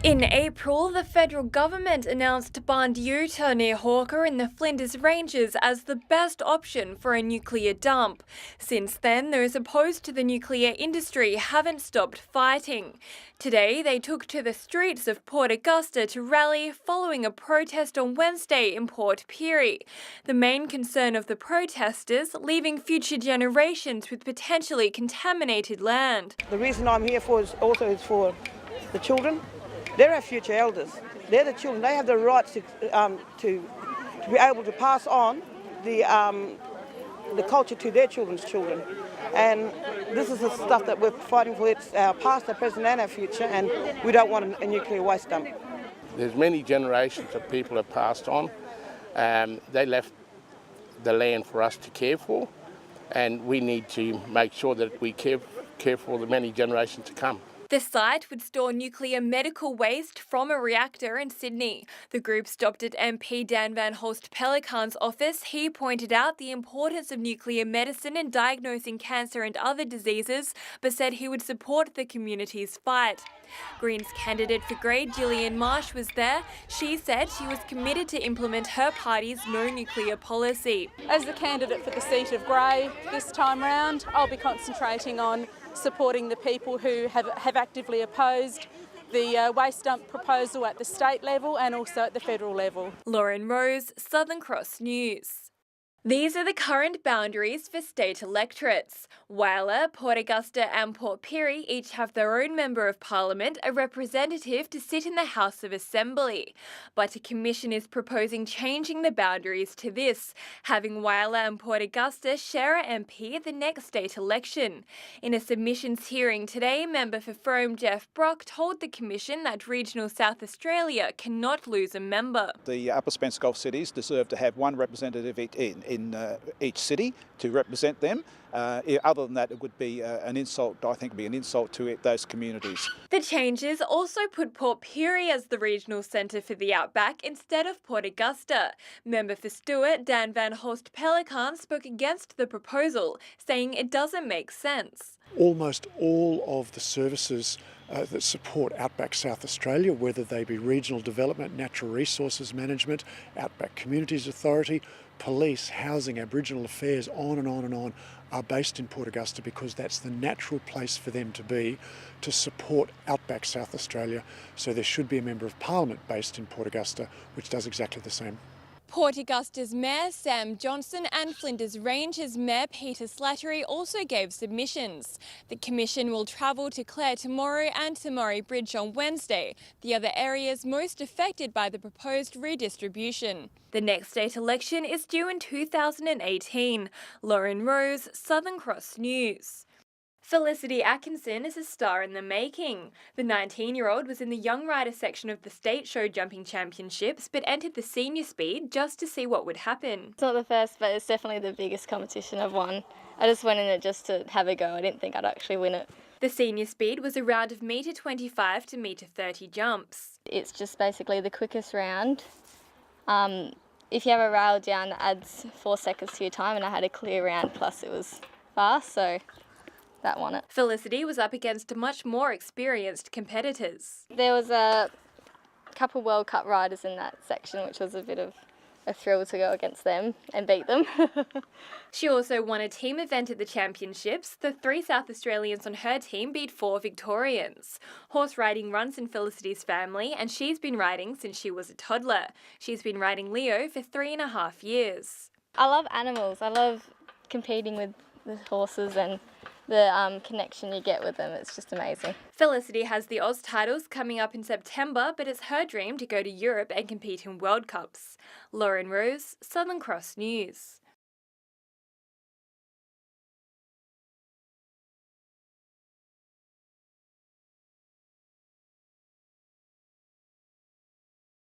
In April, the federal government announced Bandiuta near Hawker in the Flinders Ranges as the best option for a nuclear dump. Since then, those opposed to the nuclear industry haven't stopped fighting. Today, they took to the streets of Port Augusta to rally following a protest on Wednesday in Port Pirie. The main concern of the protesters, leaving future generations with potentially contaminated land. The reason I'm here for is for the children. They're our future elders. They're the children. They have the right to be able to pass on the culture to their children's children. And this is the stuff that we're fighting for. It's our past, our present and our future, and we don't want a nuclear waste dump. There's many generations of people have passed on. They left the land for us to care for, and we need to make sure that we care for the many generations to come. The site would store nuclear medical waste from a reactor in Sydney. The group stopped at MP Dan Van Holst Pelikan's office. He pointed out the importance of nuclear medicine in diagnosing cancer and other diseases, but said he would support the community's fight. Greens candidate for Grey, Gillian Marsh, was there. She said she was committed to implement her party's no nuclear policy. As the candidate for the seat of Grey this time round, I'll be concentrating on supporting the people who have actively opposed the waste dump proposal at the state level and also at the federal level. Lauren Rose, Southern Cross News. These are the current boundaries for state electorates. Whyalla, Port Augusta and Port Pirie each have their own Member of Parliament, a representative to sit in the House of Assembly. But a commission is proposing changing the boundaries to this, having Whyalla and Port Augusta share a MP at the next state election. In a submissions hearing today, Member for Frome Jeff Brock told the commission that regional South Australia cannot lose a member. The Upper Spence Gulf cities deserve to have one representative in each city to represent them. Other than that, it would be an insult, I think, to those communities. The changes also put Port Pirie as the regional centre for the outback instead of Port Augusta. Member for Stewart, Dan Van Holst Pelikan, spoke against the proposal, saying it doesn't make sense. Almost all of the services that support Outback South Australia, whether they be regional development, natural resources management, Outback Communities Authority, police, housing, Aboriginal affairs, on and on and on, are based in Port Augusta because that's the natural place for them to be to support Outback South Australia. So there should be a Member of Parliament based in Port Augusta which does exactly the same. Port Augusta's Mayor Sam Johnson and Flinders Ranges Mayor Peter Slattery also gave submissions. The Commission will travel to Clare tomorrow and to Murray Bridge on Wednesday, the other areas most affected by the proposed redistribution. The next state election is due in 2018. Lauren Rose, Southern Cross News. Felicity Atkinson is a star in the making. The 19-year-old was in the young rider section of the state show jumping championships, but entered the senior speed just to see what would happen. It's not the first, but it's definitely the biggest competition I've won. I just went in it just to have a go. I didn't think I'd actually win it. The senior speed was a round of metre 25 to metre 30 jumps. It's just basically the quickest round. If you have a rail down, that adds 4 seconds to your time, and I had a clear round, plus it was fast, so that won it. Felicity was up against much more experienced competitors. There was a couple World Cup riders in that section, which was a bit of a thrill to go against them and beat them. She also won a team event at the championships. The 3 South Australians on her team beat 4 Victorians. Horse riding runs in Felicity's family, and she's been riding since she was a toddler. She's been riding Leo for 3.5 years. I love animals. I love competing with the horses and the connection you get with them. It's just amazing. Felicity has the Oz titles coming up in September, but it's her dream to go to Europe and compete in World Cups. Lauren Rose, Southern Cross News.